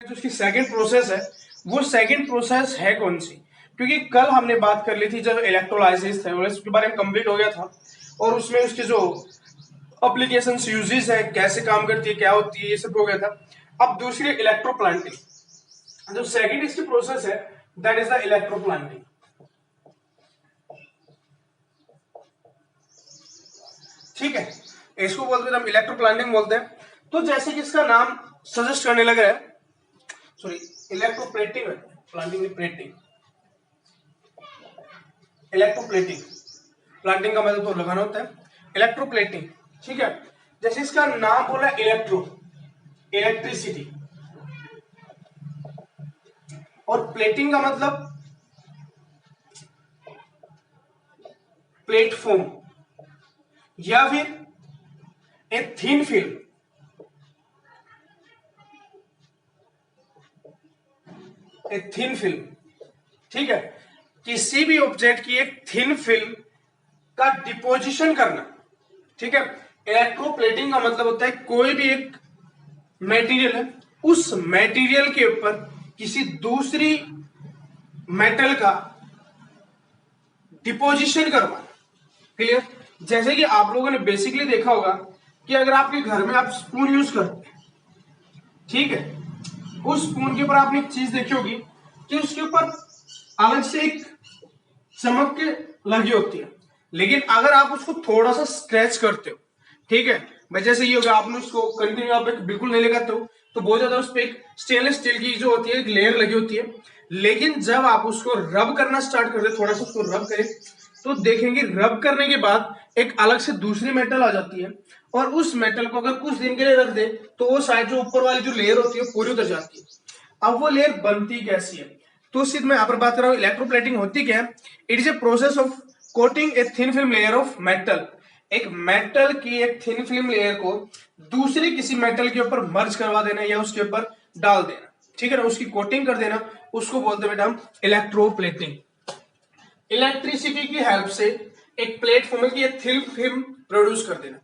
जो उसकी second process है वो सेकंड प्रोसेस है कौन सी, क्योंकि कल हमने बात कर ली थी जब इलेक्ट्रोलाइसिस थे उसके बारे में कंप्लीट हो गया था और उसमें उसके जो एप्लीकेशन यूजेस है कैसे काम करती है क्या होती है ये सब हो गया था। अब दूसरी इलेक्ट्रोप्लांटिंग, जो सेकंड इसकी प्रोसेस है दैट इज द इलेक्ट्रोप्लांटिंग। ठीक है, इसको बोलते हैं हम इलेक्ट्रोप्लांटिंग बोलते हैं। तो जैसे कि इसका नाम सजेस्ट करने लग रहा है, सॉरी इलेक्ट्रोप्लेटिंग है, प्लांटिंग में प्लेटिंग, इलेक्ट्रोप्लेटिंग, प्लांटिंग का मतलब तो लगाना होता है, इलेक्ट्रोप्लेटिंग। ठीक है, जैसे इसका नाम बोला इलेक्ट्रो, इलेक्ट्रिसिटी, और प्लेटिंग का मतलब प्लेटफॉर्म या फिर a thin film, a thin film. ठीक है, किसी भी ऑब्जेक्ट की एक थिन फिल्म का डिपोजिशन करना। ठीक है, इलेक्ट्रोप्लेटिंग का मतलब होता है कोई भी एक मटेरियल है उस मटेरियल के ऊपर किसी दूसरी मेटल का डिपोजिशन करवाना। क्लियर? जैसे कि आप लोगों ने बेसिकली देखा होगा कि अगर आपके घर में आप स्पून यूज करते हैं, ठीक है, उस स्पून के ऊपर आपने एक चीज देखी होगी कि उसके ऊपर अलग से एक चमक के लगी होती है, लेकिन अगर आप उसको थोड़ा सा स्क्रैच करते हो, ठीक है भाई, जैसे ये हो गया, आपने उसको कंटिन्यू आप बिल्कुल नहीं लगाते हो तो बहुत ज्यादा उस पर एक स्टेनलेस स्टील की जो होती है एक लेयर लगी होती है, लेकिन जब आप उसको रब करना स्टार्ट कर दे, थोड़ा सा उसको रब करें तो देखेंगे रब करने के बाद एक अलग से दूसरी मेटल आ जाती है, और उस मेटल को अगर कुछ दिन के लिए रख दे तो वो शायद जो ऊपर वाली जो लेयर होती है पूरी उतर जाती है। अब वो लेयर बनती कैसी है, तो उस चीज में यहाँ पर बात कर रहा हूँ। इलेक्ट्रोप्लेटिंग होती क्या है? It is a process of coating a thin film layer of metal. एक मेटल की एक थिन फिल्म लेयर को दूसरे किसी मेटल के ऊपर मर्ज करवा देना या उसके ऊपर डाल देना, ठीक है ना, उसकी कोटिंग कर देना, उसको बोलते हैं बेटा हम इलेक्ट्रोप्लेटिंग। इलेक्ट्रिसिटी की हेल्प से एक प्लेटफॉर्म की एक थिन फिल्म प्रोड्यूस कर देना।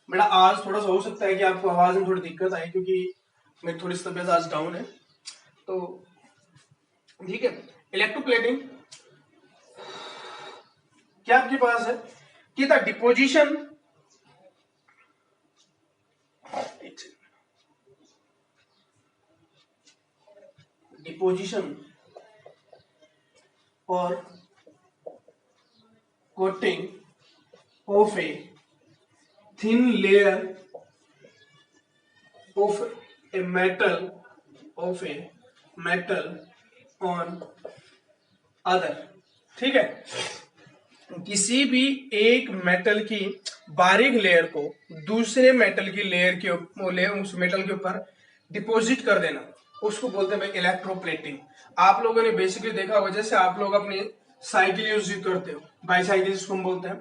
बेटा आज थोड़ा सा हो सकता है कि आपको आवाज में थोड़ी दिक्कत आए क्योंकि मेरी थोड़ी तबीयत आज डाउन है, तो ठीक है। इलेक्ट्रोप्लेटिंग क्या आपके पास है कि द डिपोजिशन और coating of a thin layer of a metal on other. ठीक है, किसी भी एक मेटल की बारीक लेयर को दूसरे मेटल की लेयर के उस मेटल के ऊपर डिपॉजिट कर देना, उसको बोलते हैं इलेक्ट्रोप्लेटिंग। आप लोगों ने बेसिकली देखा होगा, जैसे आप लोग अपनी साइकिल यूज करते हो, बाईसाइकिल जिसको हम बोलते हैं,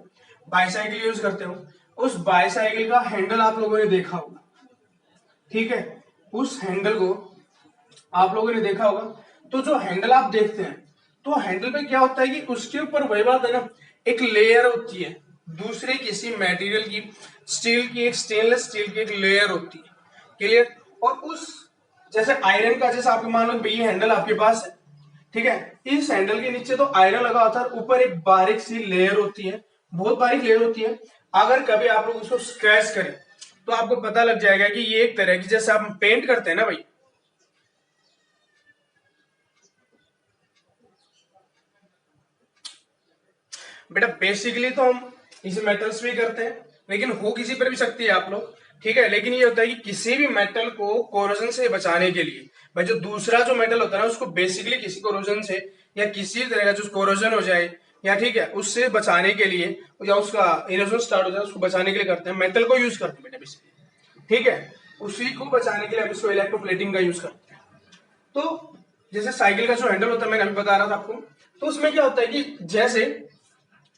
बाईसाइकिल यूज करते हो, उस बाईसाइकिल का हैंडल आप लोगों ने देखा होगा, ठीक है, उस हैंडल को आप लोगों ने देखा होगा। तो जो हैंडल आप देखते हैं तो हैंडल पे क्या होता है कि उसके ऊपर वही बात है ना, एक लेयर होती है दूसरे किसी मटेरियल की, स्टील की, एक स्टेनलेस स्टील की एक लेयर होती है। क्लियर? और उस जैसे आयरन का, जैसे आपके मान लो ये हैंडल आपके पास है, ठीक है, इस हैंडल के नीचे तो आयरन लगा होता है, ऊपर एक बारीक सी लेयर होती है, बहुत बारीक लेयर होती है। अगर कभी आप लोग उसको स्क्रैच करें तो आपको पता लग जाएगा कि ये एक तरह की, जैसे आप पेंट करते हैं ना भाई, बेटा बेसिकली तो हम इस मेटल्स भी करते हैं, लेकिन हो किसी पर भी सकती है आप लोग, ठीक है, लेकिन ये होता है कि किसी भी मेटल को कोरोजन से बचाने के लिए भाई, जो दूसरा जो मेटल होता है ना उसको बेसिकली किसी कोरोजन से या किसी तरह का जो कोरोजन हो जाए या ठीक है उससे बचाने के लिए, या उसका इरोजन स्टार्ट हो जाए उसको बचाने के लिए करते हैं, मेटल को यूज करते हैं बेटा बेसिकली, ठीक है, उसी को बचाने के लिए हम इसको इलेक्ट्रोप्लेटिंग का यूज करते हैं। तो जैसे साइकिल का जो हैंडल होता है मैंने अभी बता रहा था आपको, तो उसमें क्या होता है कि जैसे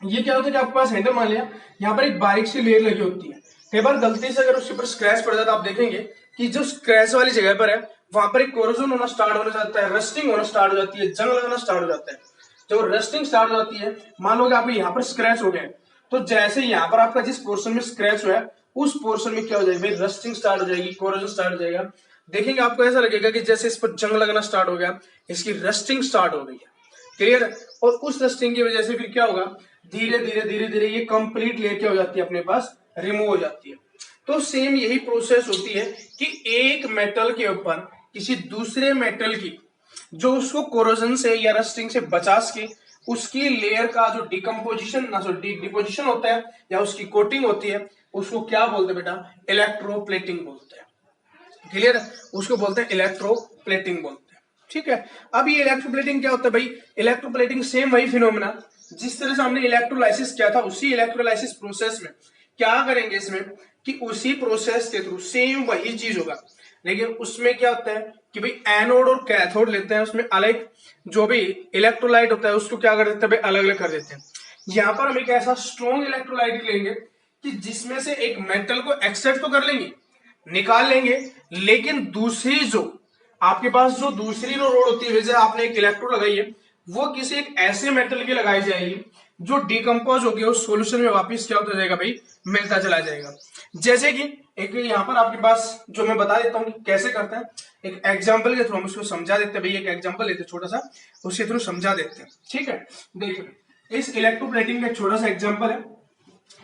ये क्या होता है कि आपके पास हैंडल मान लिया, यहाँ पर एक बारीक सी लेयर लगी होती है, कई बार गलती से अगर उसके ऊपर स्क्रैच पड़ जाता है, आप देखेंगे कि जो स्क्रैच वाली जगह पर है वहां पर एक कोरोजन होना स्टार्ट होना जाता है, रस्टिंग होना स्टार्ट हो जाती है, जंग लगना स्टार्ट हो जाता है। जब रस्टिंग स्टार्ट हो जाती है, मान लो कि आपके यहाँ पर स्क्रैच हो गए, तो जैसे यहाँ पर आपका जिस पोर्शन में स्क्रैच हुआ है उस पोर्शन में क्या हो जाएगा भाई, रस्टिंग स्टार्ट हो जाएगी, कोरोजन स्टार्ट हो जाएगा। देखेंगे आपको ऐसा लगेगा कि जैसे इस पर जंग लगना स्टार्ट हो गया, इसकी रस्टिंग स्टार्ट हो गई है। क्लियर है? और उस रस्टिंग की वजह से फिर क्या होगा, धीरे धीरे धीरे धीरे ये कंप्लीट लेयर क्या हो जाती है अपने पास, रिमूव हो जाती है। तो सेम यही प्रोसेस होती है कि एक मेटल के ऊपर किसी दूसरे मेटल की जो उसको कोरोजन से या रस्टिंग से बचा के उसकी लेयर का जो डिकम्पोजिशन डिपोजिशन होता है या उसकी कोटिंग होती है, उसको क्या बोलते हैं बेटा, इलेक्ट्रोप्लेटिंग बोलते हैं। क्लियर है? उसको बोलते हैं इलेक्ट्रोप्लेटिंग बोलते हैं। ठीक है, अब ये इलेक्ट्रोप्लेटिंग क्या होता है भाई, इलेक्ट्रोप्लेटिंग सेम वही फिनोमेना जिस तरह से हमने इलेक्ट्रोलाइसिस किया था, उसी इलेक्ट्रोलाइसिस प्रोसेस में क्या करेंगे इसमें कि उसी प्रोसेस के थ्रू सेम वही चीज होगा, लेकिन उसमें क्या होता है कि भाई एनोड और कैथोड लेते हैं, उसमें अलग जो भी इलेक्ट्रोलाइट होता है उसको क्या कर देते हैं भाई, अलग अलग कर देते हैं। यहां पर हम एक ऐसा स्ट्रॉन्ग इलेक्ट्रोलाइट लेंगे कि जिसमें से एक मेटल को एक्सेप्ट तो कर लेंगे, निकाल लेंगे, लेकिन दूसरी जो आपके पास जो दूसरी रोड होती है, जैसे आपने एक इलेक्ट्रोड लगाई है, वो किसी एक ऐसे मेटल की लगाई जाएगी जो डिकम्पोज होकर उस सॉल्यूशन में वापस क्या होता जाएगा भाई, मिलता चला जाएगा। जैसे कि एक यहाँ पर आपके पास जो मैं बता देता हूँ कि कैसे करते हैं, एक एग्जांपल के थ्रू हम इसको समझा देते हैं भाई। एक एग्जांपल लेते हैं छोटा सा, उसके थ्रू समझा देते हैं। ठीक है, देखिए इस इलेक्ट्रोप्लेटिंग का एक छोटा सा एग्जांपल है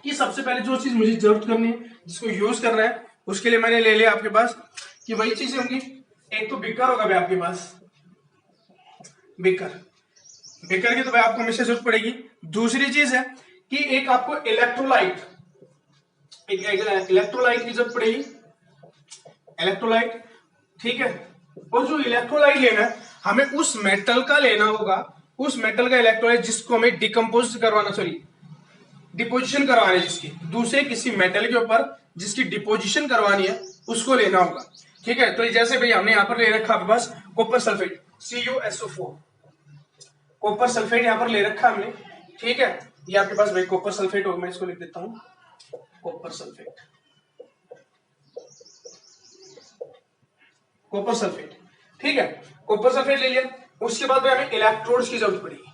कि सबसे पहले जो चीज मुझे जरूरत करनी है, जिसको यूज करना है, उसके लिए मैंने ले लिया आपके पास कि वही चीजें होंगी। एक तो बिकर होगा भाई आपके पास, बिकर, बिकर की तो भाई आपको हमेशा जरूरत पड़ेगी। दूसरी चीज है कि एक आपको इलेक्ट्रोलाइट, एक इलेक्ट्रोलाइट की जरूरत पड़ेगी, इलेक्ट्रोलाइट। ठीक है, और जो इलेक्ट्रोलाइट लेना है हमें उस मेटल का लेना होगा, उस मेटल का इलेक्ट्रोलाइट जिसको हमें डिकम्पोज करवाना, सॉरी डिपोजिशन करवानी है, जिसकी दूसरे किसी मेटल के ऊपर जिसकी डिपोजिशन करवानी है उसको लेना होगा। ठीक है, तो जैसे भाई हमने यहाँ पर ले रखा आपके पास copper sulphate CuSO4, copper sulphate यहाँ पर ले रखा हमने। ठीक है, ये आपके पास भाई कॉपर सल्फेट होगा, मैं इसको लिख देता हूँ कॉपर सल्फेट, कॉपर सल्फेट। ठीक है, कॉपर सल्फेट ले लिया। उसके बाद भाई हमें इलेक्ट्रोड्स की जरूरत पड़ेगी,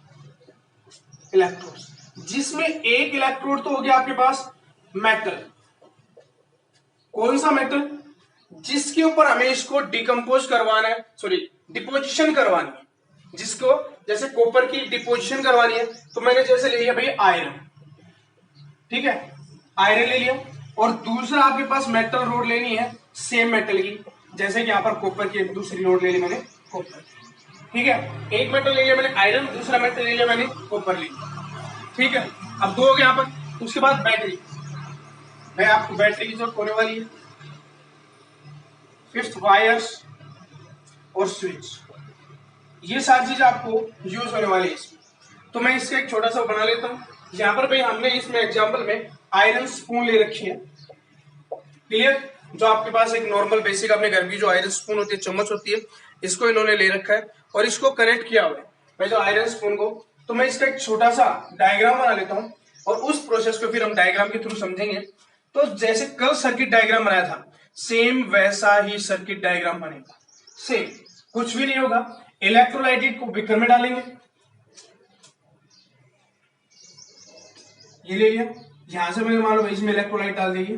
इलेक्ट्रोड्स, जिसमें एक इलेक्ट्रोड तो हो गया आपके पास मेटल, कौन सा मेटल, जिसके ऊपर हमें इसको डिकम्पोज करवाना है, सॉरी डिपोजिशन करवानी है, जिसको जैसे कॉपर की डिपोजिशन करवानी है तो मैंने जैसे ले लिया भाई आयरन। ठीक है, आयरन ले लिया। और दूसरा आपके पास मेटल रोड लेनी है सेम मेटल की, जैसे कि यहां पर कॉपर की दूसरी रोड ले ली मैंने कॉपर। ठीक है, एक मेटल ले लिया मैंने आयरन, दूसरा मेटल ले लिया मैंने कॉपर ले लिया। ठीक है, अब दो हो गया यहाँ पर। उसके बाद बैटरी, भाई आपको बैटरी की जरूरत होने वाली है, फिफ्थ वायर्स और स्विच, ये सारी चीज आपको यूज होने वाली है इसमें। तो मैं इसका एक छोटा सा बना लेता हूँ। यहाँ पर भाई हमने इसमें एग्जांपल में आयरन स्पून ले रखी है। क्लियर, जो आपके पास एक नॉर्मल बेसिक अपने घर की जो आयरन स्पून होती है, चम्मच होती है, इसको इन्होंने ले रखा है और इसको कनेक्ट किया हुआ है भाई जो आयरन स्पून को। तो मैं इसका एक छोटा सा डायग्राम बना लेता हूँ और उस प्रोसेस को फिर हम डायग्राम के थ्रू समझेंगे। तो जैसे कल सर्किट डायग्राम बनाया था, सेम वैसा ही सर्किट डायग्राम बनेगा, सेम, कुछ भी नहीं होगा। इलेक्ट्रोलाइट को बिकर में डालेंगे, ये ले लिया, यहां से मैंने मान लो इसमें इलेक्ट्रोलाइट डाल देंगे,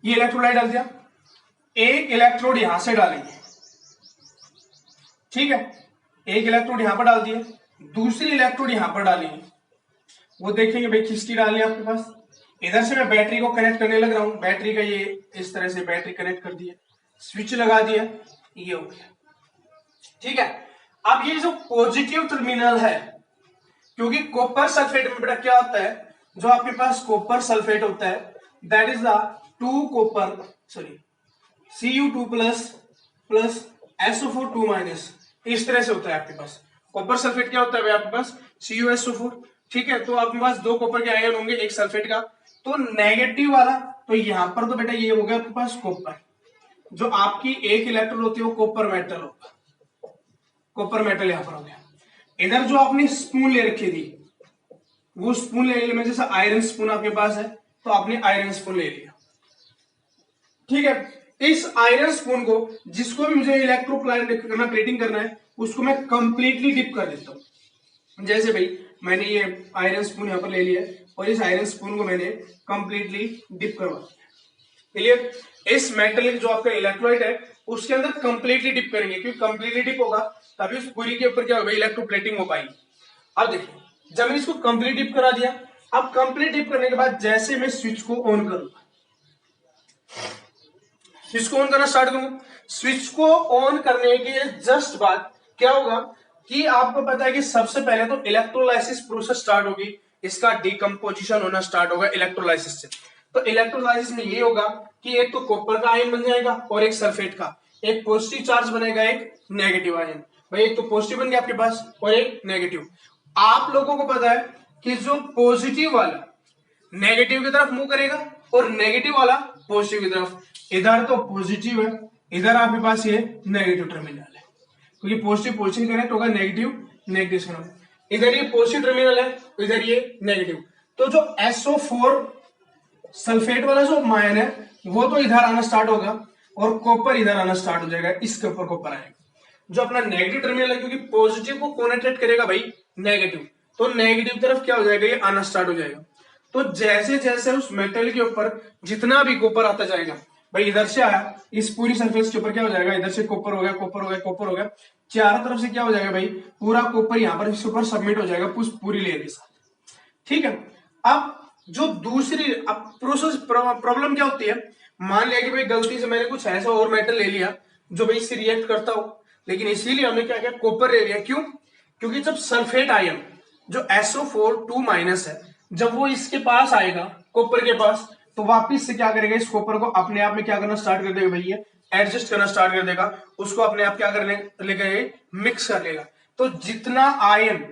ये इलेक्ट्रोलाइट डाल दिया। एक इलेक्ट्रोड यहां से डालेंगे, ठीक है, एक इलेक्ट्रोड यहां पर डाल दिए, दूसरी इलेक्ट्रोड यहां पर डालेंगे। वो देखेंगे भाई किसकी डालनी है आपके पास। इधर से मैं बैटरी को कनेक्ट करने लग रहा हूं, बैटरी का ये इस तरह से बैटरी कनेक्ट कर दिया, स्विच लगा दिया, ये हो गया। ठीक है, अब ये जो पॉजिटिव टर्मिनल है, क्योंकि कॉपर सल्फेट में बेटा क्या होता है, जो आपके पास कॉपर सल्फेट होता है that is the 2 copper, sorry Cu2 plus SO4 2 minus, इस तरह से होता है आपके पास। कॉपर सल्फेट क्या होता है भाई आपके पास CuSO4। ठीक है, तो आपके पास 2 कॉपर के आयन होंगे, एक सल्फेट का, तो नेगेटिव वाला, तो यहां पर तो बेटा ये हो गया आपके पास कॉपर, जो आपकी एक इलेक्ट्रोड होती है वो कॉपर मेटल होगा, कॉपर मेटल यहां पर हो गया। इधर जो आपने स्पून ले रखी थी, वो स्पून ले लिया, जैसे आयरन स्पून आपके पास है तो आपने आयरन स्पून ले लिया। ठीक है, इस आयरन स्पून को, जिसको भी मुझे इलेक्ट्रोप्लेटिंग करना है, उसको मैं कंप्लीटली डिप कर देता हूं। जैसे भाई मैंने ये आयरन स्पून यहां पर ले लिया है, और इस आयरन स्पून को मैंने कंप्लीटली डिप करवा दिया। क्लियर? इस मेटल जो आपका इलेक्ट्रोलाइट है उसके अंदर कंप्लीटली डिप करेंगे, क्योंकि कंप्लीटली डिप होगा तभी उस पूरी के ऊपर क्या होगा, इलेक्ट्रोप्लेटिंग हो पाएगी। अब देखिए, जब मैंने इसको कंप्लीट डिप करा दिया, अब कंप्लीट डिप करने के बाद जैसे मैं स्विच को ऑन करूंगा, स्विच को ऑन करना स्टार्ट करूंगा, स्विच को ऑन करने के जस्ट बाद क्या होगा कि आपको पता है कि सबसे पहले तो इलेक्ट्रोलाइसिस प्रोसेस स्टार्ट होगी, इसका डिकम्पोजिशन होना स्टार्ट होगा इलेक्ट्रोलाइसिस से। तो इलेक्ट्रोलाइसिस में ये होगा कि एक तो कॉपर का आयन बन जाएगा और एक सल्फेट का, एक पॉजिटिव चार्ज बनेगा, एक नेगेटिव आयन। भाई एक तो पॉजिटिव बन गया आपके पास और एक नेगेटिव। आप लोगों को पता है कि जो पॉजिटिव वाला नेगेटिव की तरफ मूव करेगा और नेगेटिव वाला पॉजिटिव की तरफ। इधर तो पॉजिटिव है, इधर आपके पास ये नेगेटिव टर्मिनल है, क्योंकि पॉजिटिव पॉजिटिव कनेक्ट होगा, नेगेटिव नेगेटिव से होगा। इधर ये पॉजिटिव टर्मिनल है, इधर ये नेगेटिव। तो जो SO4 सल्फेट वाला जो आयन है वो तो इधर आना स्टार्ट होगा और कॉपर इधर आना स्टार्ट हो जाएगा, इसके ऊपर कॉपर आएगा। जो अपना नेगेटिव टर्मिनल है, क्योंकि पॉजिटिव को कोनेक्ट करेगा भाई नेगेटिव, तो नेगेटिव तरफ क्या हो जाएगा, ये आना स्टार्ट हो जाएगा। तो जैसे जैसे उस मेटल के ऊपर जितना भी कॉपर आता जाएगा, भाई इधर से आया, इस पूरी सरफेस के ऊपर क्या हो जाएगा, इधर से कॉपर हो गया, कॉपर हो गया, कॉपर हो गया, चारों तरफ से क्या हो जाएगा भाई, पूरा कॉपर यहाँ पर इसके ऊपर सबमिट हो जाएगा पूरी लेयर के साथ। ठीक है? अब जो दूसरी अब प्रोसेस प्रॉब्लम क्या होती है, मान लिया कि भाई गलती से मैंने कुछ ऐसा और मेटल ले लिया जो भाई इससे रिएक्ट करता हो, लेकिन इसीलिए हमने क्या किया, कॉपर ले लिया। क्यों? क्योंकि जब सल्फेट आयन जो SO4 है, जब वो इसके पास आएगा कॉपर के पास, तो वापिस से क्या करेगा, इस कॉपर को अपने आप में क्या करना स्टार्ट कर देगा भाई, ये एडजस्ट करना स्टार्ट कर देगा, उसको अपने आप क्या करने लेगा, मिक्स कर लेगा। तो जितना आयन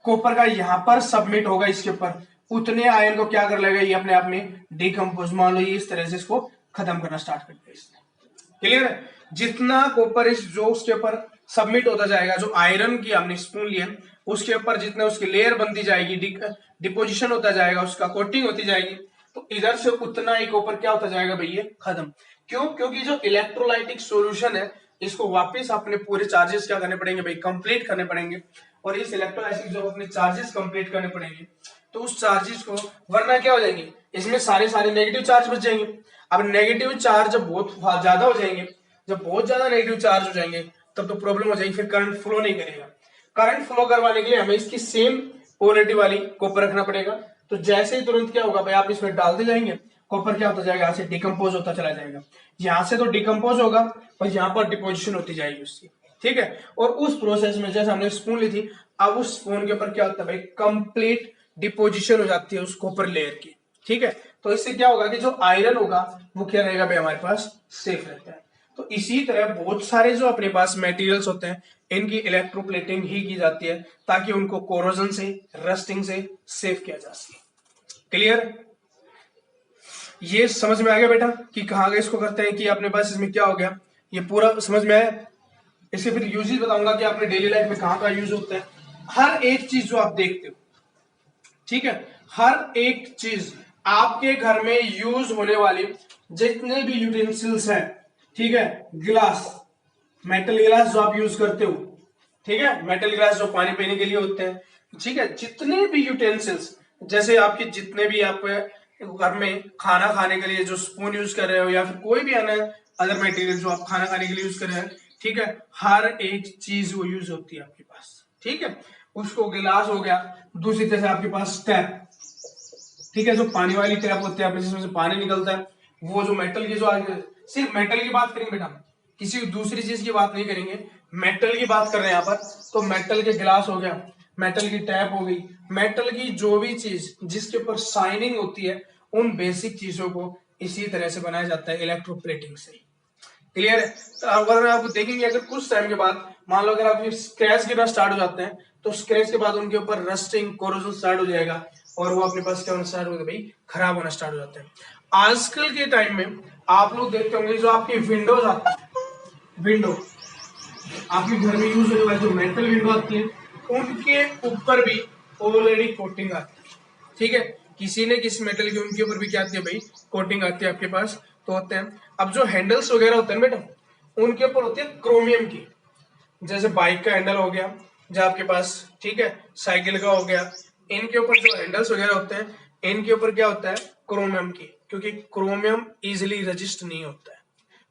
कॉपर का यहां पर सबमिट होगा इसके ऊपर, उतने आयन को क्या कर लेगा, ये अपने आप में डिकम्पोज, मान लो ये इस तरह से इसको खत्म करना स्टार्ट कर देगा इसने। क्लियर है? जितना कॉपर इस जो उसके ऊपर सबमिट होता जाएगा, जो आयरन की हमने स्पून लिया उसके ऊपर जितना उसकी लेयर बनती जाएगी, डिपोजिशन होता जाएगा, उसका कोटिंग होती जाएगी, तो इधर से उतना ही कॉपर क्या होता जाएगा भैया, खत्म। क्यों? क्योंकि जो इलेक्ट्रोलाइटिक सॉल्यूशन है इसको वापस अपने पूरे चार्जेस क्या करने पड़ेंगे भाई, कंप्लीट करने पड़ेंगे। और इस इलेक्ट्रोलाइटिक जो अपने चार्जेस कंप्लीट करने पड़ेंगे, तो उस चार्जेस को, वरना क्या हो जाएंगे, इसमें सारे नेगेटिव चार्ज बच जाएंगे। अब नेगेटिव चार्ज जब बहुत ज्यादा हो जाएंगे, जब बहुत ज्यादा नेगेटिव चार्ज हो जाएंगे तब तो प्रॉब्लम हो जाएगी, फिर करंट फ्लो नहीं करेगा। करंट फ्लो करवाने के लिए हमें इसकी सेम पोलरिटी वाली कॉपर रखना पड़ेगा। तो जैसे ही तुरंत क्या होगा भाई, आप इसमें डालते जाएंगे, कॉपर क्या होता जाएगा, यहाँ से डिकम्पोज होता चला जाएगा, यहाँ से तो डिकम्पोज होगा और यहाँ पर डिपोजिशन होती जाएगी उसकी। ठीक है? और उस प्रोसेस में जैसे हमने स्पून ली थी, अब उस स्पून के ऊपर क्या होता है भाई, कंप्लीट डिपोजिशन हो जाती है उस कॉपर लेयर की। ठीक है? तो इससे क्या होगा कि जो आयरन होगा वो क्या रहेगा भाई, हमारे पास सेफ रहता है। तो इसी तरह बहुत सारे जो अपने पास मटेरियल्स होते हैं, इनकी इलेक्ट्रोप्लेटिंग ही की जाती है ताकि उनको कोरोजन से, रस्टिंग से सेफ किया जा सके। क्लियर? ये समझ में आ गया बेटा कि कहाँ गए इसको करते हैं, कि अपने पास इसमें क्या हो गया, ये पूरा समझ में आया। इसके फिर यूजेस बताऊंगा कि अपने डेली लाइफ में कहाँ का यूज होता है, हर एक चीज जो आप देखते हो। ठीक है? हर एक चीज आपके घर में यूज होने वाली जितने भी यूटेंसिल्स हैं, ठीक है, गिलास, मेटल गिलास जो आप यूज करते हो, ठीक है, मेटल गिलास जो पानी पीने के लिए होते हैं, ठीक है, जितने भी यूटेंसिल्स, जैसे आपके जितने भी आप घर में खाना खाने के लिए जो स्पून यूज कर रहे हो या फिर कोई भी अदर मटेरियल जो आप खाना खाने के लिए यूज कर रहे हैं, ठीक है, हर एक चीज वो यूज होती है आपके पास। ठीक है? उसको गिलास हो गया, दूसरी तरह से आपके पास टैप, ठीक है, जो पानी वाली टैप होती है जिसमें से पानी निकलता है, वो जो मेटल की जो आगे, सिर्फ मेटल की बात करेंगे बेटा, किसी दूसरी चीज की बात नहीं करेंगे, मेटल की बात कर रहे हैं यहाँ पर। तो मेटल के गिलास हो गया, मेटल की टैप हो गई, मेटल की जो भी चीज जिसके ऊपर शाइनिंग होती है, उन बेसिक चीजों को इसी तरह से बनाया जाता है इलेक्ट्रोप्लेटिंग से। क्लियर है? तो अगर आप देखेंगे, अगर कुछ टाइम के बाद मान लो अगर आप स्क्रैच गिरना स्टार्ट हो जाते हैं, तो स्क्रैच के बाद उनके ऊपर रस्टिंग, कोरोजन स्टार्ट हो जाएगा और वो अपने पास क्या होना स्टार्ट हो गया भाई, खराब होना स्टार्ट हो जाता है। आजकल के टाइम में आप लोग देखते होंगे जो आपकी विंडोज आती है, विंडो आपके घर में यूज होने वाली जो मेटल विंडो आती है, उनके ऊपर भी ऑलरेडी कोटिंग आती है। ठीक है? किसी ने किसी मेटल के उनके ऊपर भी क्या आती है भाई, कोटिंग आती है आपके पास, तो होते हैं। अब जो हैंडल्स वगैरह होते हैं बेटा, उनके ऊपर होती है क्रोमियम की, जैसे बाइक का हैंडल हो गया जो आपके पास, ठीक है, साइकिल का हो गया, इनके ऊपर जो हैंडल्स वगैरह होते हैं इनके ऊपर क्या होता है, क्रोमियम की, क्योंकि क्रोमियम इजिली रजिस्ट नहीं होता है,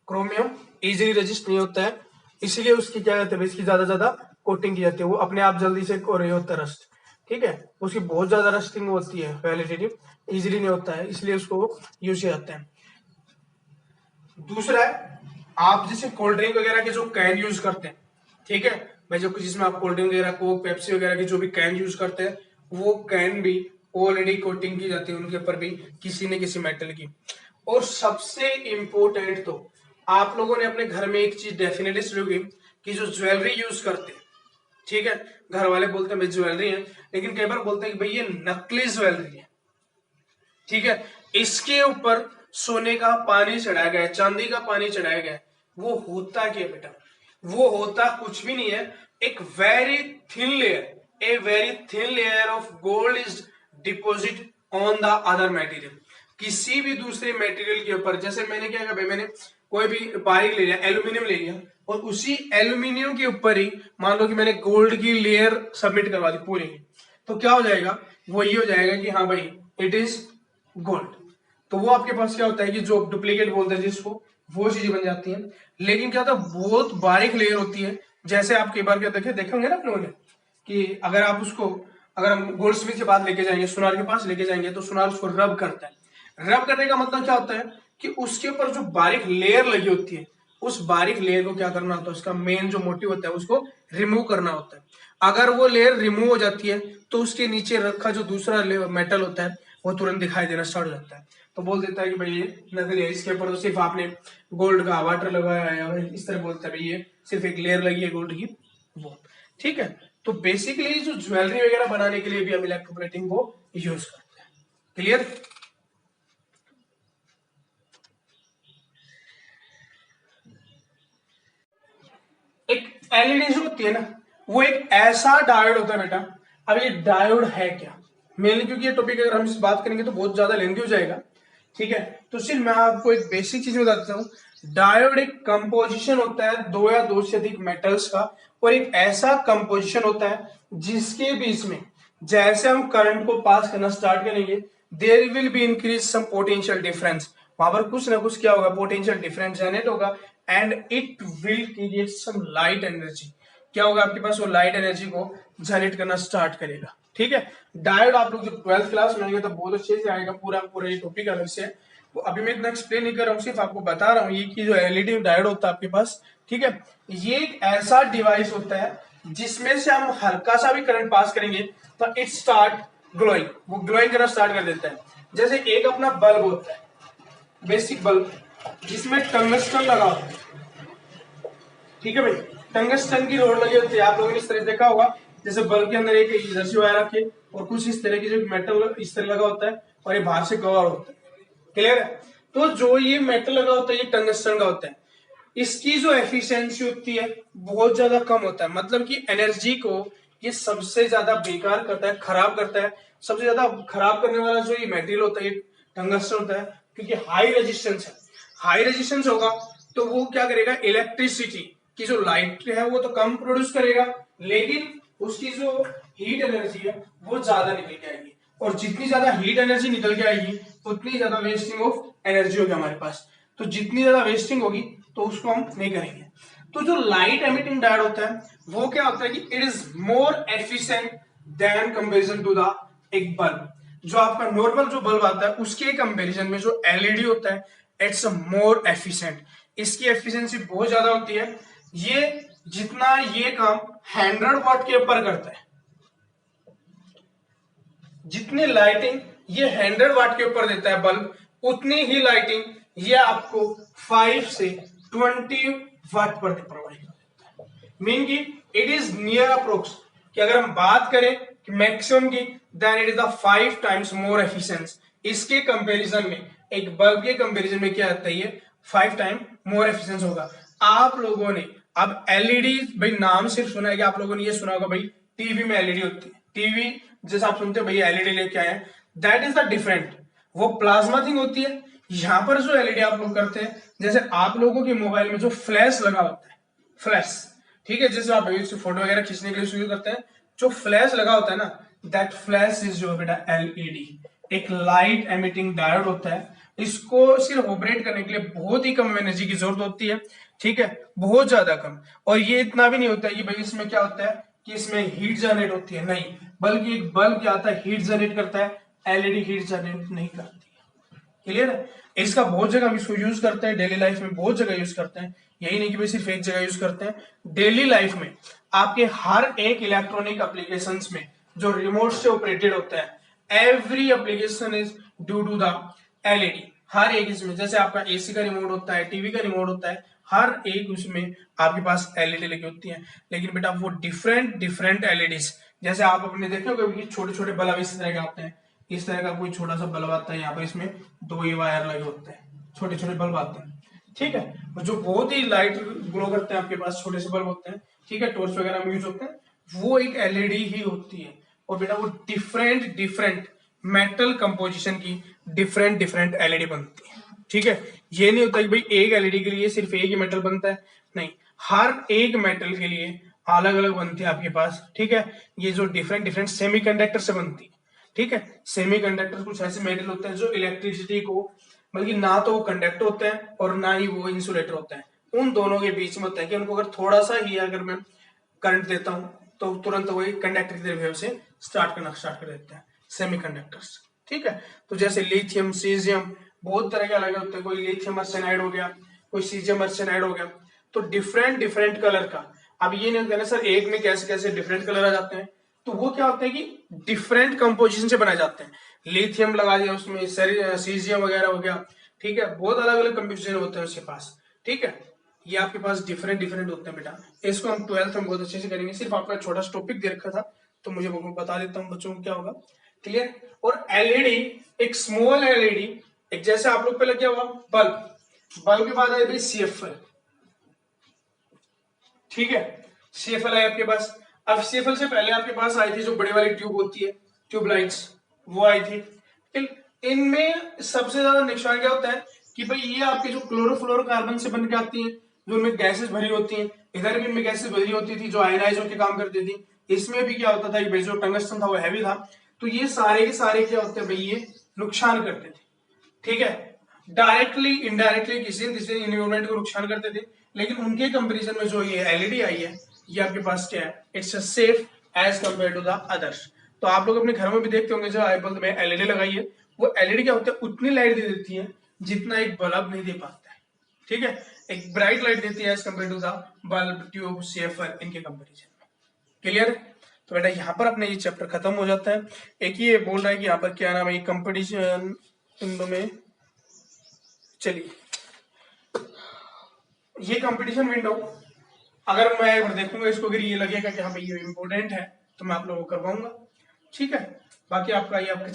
क्रोमियम इजिली रजिस्ट नहीं होता है, इसलिए उसकी क्या कहते हैं, इसकी ज्यादा कोटिंग की जाती है, वो अपने आप जल्दी से हो रही होता है रस्ट, ठीक है, उसकी बहुत ज्यादा रस्टिंग होती है, वैलिडिटी इजिली नहीं होता है, इसलिए उसको यूज किया जाता है। दूसरा है, आप जैसे कोल्ड ड्रिंक वगैरह के जो कैन यूज करते हैं, ठीक है भाई, जो जिसमें आप कोल्ड ड्रिंक वगैरह, कोक, पेप्सी वगैरह के जो भी कैन यूज करते हैं, वो कैन भी ऑलरेडी कोटिंग की जाती है उनके ऊपर भी किसी न किसी मेटल की। और सबसे इंपॉर्टेंट तो आप लोगों ने अपने घर में एक चीज डेफिनेटली सुनी होगी कि जो ज्वेलरी यूज करते हैं, ठीक है, घर वाले बोलते हैं भाई ज्वेलरी है, लेकिन कई बार बोलते हैं कि भाई ये नकली ज्वेलरी है, ठीक है, इसके ऊपर सोने का पानी चढ़ाया गया है, चांदी का पानी चढ़ाया गया है। वो होता क्या बेटा, वो होता कुछ भी नहीं है, एक very thin layer, a very thin layer of gold is deposit on the other material. किसी भी दूसरे मटेरियल के ऊपर, जैसे मैंने क्या किया भाई, मैंने कोई भी बारीक ले लिया, एल्यूमिनियम ले लिया, और उसी एल्यूमिनियम के ऊपर ही मान लो कि मैंने गोल्ड की लेयर सबमिट करवा दी पूरी, तो क्या हो जाएगा, वो ये हो जाएगा कि हाँ भाई इट इज गोल्ड। तो वो आपके पास क्या होता है कि जो डुप्लीकेट बोलते हैं जिसको, वो चीजें बन जाती हैं। लेकिन क्या होता है, बहुत बारीक लेयर होती है, जैसे आप कई बार क्या देखे होंगे ना आप लोगों ने, कि अगर आप उसको, अगर हम गोल्ड स्मिथ के पास लेके जाएंगे, सुनार के पास लेके जाएंगे, तो सुनार उसको रब करता है। रब करने का मतलब क्या होता है कि उसके ऊपर जो बारीक लेयर लगी होती है, उस बारीक लेयर को क्या करना होता है, उसका मेन जो मोटिव होता है उसको रिमूव करना होता है। अगर वो लेयर रिमूव हो जाती है तो उसके नीचे रखा जो दूसरा मेटल होता है वो तुरंत दिखाई देना स्टार्ट हो जाता है, तो बोल देता है कि भाई ये नकली है, इसके ऊपर तो सिर्फ आपने गोल्ड का वाटर लगाया है, इस तरह बोलता है भाई ये सिर्फ एक लेयर लगी है गोल्ड की, वो ठीक है। तो बेसिकली जो ज्वेलरी वगैरह बनाने के लिए भी हम इलेक्ट्रोप्लेटिंग को यूज करते हैं। क्लियर? एक एलईडी जो होती है ना, वो एक ऐसा डायोड होता है बेटा। अब ये डायोड है क्या, मेनली क्योंकि ये टॉपिक अगर हम इस बात करेंगे तो बहुत ज्यादा लेंथी हो जाएगा, ठीक है, तो सिर्फ मैं आपको एक बेसिक चीज बता देता हूँ। डायोड एक कंपोजिशन होता है दो या दो से अधिक मेटल्स का, और एक ऐसा कंपोजिशन होता है जिसके बीच में जैसे हम करंट को पास करना स्टार्ट करेंगे, there will be increase some potential difference, वहां पर कुछ ना कुछ क्या होगा, पोटेंशियल डिफरेंस जनरेट होगा, and it will create some light energy. क्या होगा, आपके पास वो लाइट एनर्जी को जनरेट करना स्टार्ट करेगा, ठीक है। डायोड आप लोग जब 12th क्लास में आएंगे तो बहुत अच्छे से आएगा, पूरा पूरा ये टॉपिक अलग से है, तो अभी मैं इतना एक्सप्लेन नहीं कर रहा हूँ, सिर्फ आपको बता रहा हूँ ये कि जो एलईडी डायोड होता है आपके पास, ठीक है, ये एक ऐसा डिवाइस होता है जिसमें से हम हल्का सा भी करंट पास करेंगे तो इट स्टार्ट ग्लोइंग, वो ग्लोइंग करना स्टार्ट कर देता है। जैसे एक अपना बल्ब होता है, बेसिक बल्ब, जिसमें टंगस्टन लगा होता है, ठीक है भाई, टंगस्टन की रोड लगी होती है, आप लोगों ने इस तरह देखा होगा, जैसे बल्ब के अंदर एक रस्सी वायर रखे और कुछ इस तरह की जो मेटल इस तरह लगा होता है और ये बाहर से कवर होता है, क्लियर है। तो जो ये मेटल लगा होता है ये टंगस्टन का होता है, इसकी जो एफिशिएंसी होती है बहुत ज्यादा कम होता है, मतलब कि एनर्जी को ये सबसे ज्यादा बेकार करता है, खराब करता है। सबसे ज्यादा खराब करने वाला जो ये मेटेरियल होता है ये टंगस्टन होता है, क्योंकि हाई रेजिस्टेंस है, हाई रेजिस्टेंस होगा तो वो क्या करेगा, इलेक्ट्रिसिटी की जो लाइट है वो तो कम प्रोड्यूस करेगा, लेकिन उसकी जो हीट एनर्जी है वो ज्यादा निकल के आएगी, और जितनी ज्यादा हीट एनर्जी निकल के आएगी उतनी ज्यादा वेस्टिंग ऑफ एनर्जी होगी हमारे पास, तो जितनी ज्यादा वेस्टिंग होगी तो उसको हम नहीं करेंगे। तो जो लाइट एमिटिंग डायोड होता है वो क्या होता है कि it is more efficient than comparison to the एक बल्ब। जो आपका नॉर्मल जो बल्ब आता है उसके कंपैरिजन में जो एलईडी होता है इट्स मोर एफिशिएंट, इसकी एफिशिएंसी बहुत ज्यादा होती है। ये जितना ये काम 100 वाट के ऊपर करता है, जितनी लाइटिंग ये 100 वाट के ऊपर देता है बल्ब, उतनी ही लाइटिंग ये आपको 5 से 20 वाट पर प्रोवाइड कर देता है। मीन की इट इज नियर अप्रोक्स, कि अगर हम बात करें कि मैक्सिमम की, then it is the 5 times more efficient. इसके कंपैरिजन में, एक बल्ब के कंपैरिजन में क्या आता है, ये 5 टाइम मोर एफिशिएंट होगा। आप लोगों ने अब एलईडी भाई नाम सिर्फ सुना है, कि आप लोगों ने ये सुना होगा भाई टीवी में एलईडी होती है, टीवी जैसे आप सुनते हो भैया एलईडी लेके आए हैं, दैट इज द डिफरेंट, वो प्लाज्मा थिंग होती है। यहां पर जो एलईडी आप लोग करते हैं, जैसे आप लोगों के मोबाइल में जो फ्लैश लगा होता है, फ्लैश, ठीक है, जैसे आप फोटो वगैरह खींचने के लिए यूज करते हैं, जो फ्लैश लगा होता है ना, दैट फ्लैश इज जो बेटा एलईडी। एक लाइट एमिटिंग डायोड होता है। इसको सिर्फ ऑपरेट करने के लिए बहुत ही कम एनर्जी की जरूरत होती है, ठीक है, बहुत ज्यादा कम। और ये इतना भी नहीं होता है कि भाई इसमें क्या होता है कि इसमें हीट जनरेट होती है, नहीं, बल्कि एक बल्ब क्या आता है हीट जनरेट करता है, एलईडी हीट जनरेट नहीं करती है। क्लियर है? इसका बहुत जगह हम इसको यूज करते हैं, डेली लाइफ में बहुत जगह यूज करते हैं, यही नहीं कि भाई सिर्फ एक जगह यूज करते हैं। डेली लाइफ में आपके हर एक इलेक्ट्रॉनिक एप्लीकेशंस में जो रिमोट से ऑपरेटेड होता है, every application is due to the LED. हर एक इसमें, जैसे आपका एसी का रिमोट होता है, टीवी का रिमोट होता है, हर एक उसमें आपके पास एलईडी लगी होती है। लेकिन बेटा वो डिफरेंट डिफरेंट एलईडीज, जैसे आप अपने देखे होंगे छोटे छोटे बल्ब इस तरह के आते हैं, इस तरह का कोई छोटा सा बल्ब आता है, यहाँ पर इसमें 2 ही वायर लगे होते हैं, छोटे छोटे बल्ब आते हैं, ठीक है, जो बहुत ही लाइट ग्लो करते हैं, आपके पास छोटे से बल्ब होते हैं, ठीक है, टॉर्च वगैरह में यूज होते हैं, वो एक एलईडी ही होती है। और बेटा वो डिफरेंट डिफरेंट मेटल कंपोजिशन की डिफरेंट डिफरेंट एलईडी बनती है, ठीक है। ये नहीं होता कि भाई एक एलईडी के लिए सिर्फ एक ही मेटल बनता है, नहीं, हर एक मेटल के लिए अलग अलग बनती है आपके पास, ठीक है। ये जो डिफरेंट डिफरेंट सेमीकंडक्टर से बनती है, ठीक है। सेमीकंडक्टर कुछ ऐसे मेटल होते हैं जो इलेक्ट्रिसिटी को, बल्कि ना तो वो कंडक्टर होते हैं और ना ही वो इंसुलेटर होते हैं, उन दोनों के बीच में होता है कि उनको अगर थोड़ा सा ही अगर मैं करंट देता हूं तो तुरंत वही कंडक्टर की तरफ से स्टार्ट कर देते हैं, सेमीकंडक्टर्स, ठीक है। तो जैसे लिथियम, सीजियम, बहुत तरह के अलग होते हैं, कोई लिथियम आर्सेनाइड हो गया, कोई सीजियम आर्सेनाइड हो गया, तो डिफरेंट डिफरेंट कलर का। अब ये नहीं होता ना सर एक में कैसे कैसे डिफरेंट कलर आ जाते हैं, तो वो क्या होता है कि डिफरेंट कंपोजिशन से बनाए जाते हैं। लिथियम लगा दिया उसमें, सीजियम वगैरह हो गया, ठीक है, बहुत अलग अलग कंपोजिशन होते हैं उसके पास, ठीक है। ये आपके पास डिफरेंट डिफरेंट होते हैं बेटा, इसको हम 12th में बहुत अच्छे से करेंगे। सिर्फ आपका छोटा सा टॉपिक दे रखा था तो मुझे बता देता हूँ बच्चों को क्या होगा, क्लियर। और एलईडी, एक स्मॉल एलईडी, एक जैसे आप लोग पे लग गया हुआ बल्ब, बल्ब के बाद आए भाई सीएफएल, ठीक है, सीएफएल है आपके पास। अब सीएफएल से पहले आपके पास आई थी जो बड़ी वाली ट्यूब होती है, ट्यूबलाइट्स, वो आई थी। इनमें सबसे ज्यादा नुकसान क्या होता है कि भाई ये आपके जो क्लोरोफ्लोरोकार्बन से बन के आती हैं, जो उनमें गैसेस भरी होती हैं, इधर भी इनमें गैसेस भरी होती थी जो आयनाइज होकर काम करती थी। इसमें भी क्या होता था कि भाई जो टंगस्टन था वो हैवी था, तो ये सारे के सारे क्या होते हैं भाई, ये नुकसान करते थे, ठीक है, डायरेक्टली इनडायरेक्टली किसी न किसी इन्वायरमेंट को नुकसान करते थे। लेकिन उनके कंपेरिजन में जो ये एलईडी आई है, ये आपके पास क्या है, it's safe as compare to the others. तो आप लोग अपने घरों में भी देखते होंगे जो आईबल्ब में एलईडी लगाई है, वो एलईडी क्या होता है, उतनी लाइट दे देती है जितना एक बल्ब नहीं दे पाता है, ठीक है, एक ब्राइट लाइट देती है as compare to the bulb, tube, CFL, इनके कंपेरिजन में, क्लियर। तो बेटा यहाँ पर अपने ये चैप्टर खत्म हो जाता है। एक ही ये बोल रहा है कि यहाँ पर क्या नाम है, कंपटीशन इन में, चलिए ये कंपटीशन विंडो अगर मैं एक बार देखूंगा इसको, अगर ये लगेगा कि हाँ भाई ये इंपॉर्टेंट है तो मैं आप लोगों को करवाऊंगा, ठीक है। बाकी आपका ये आपके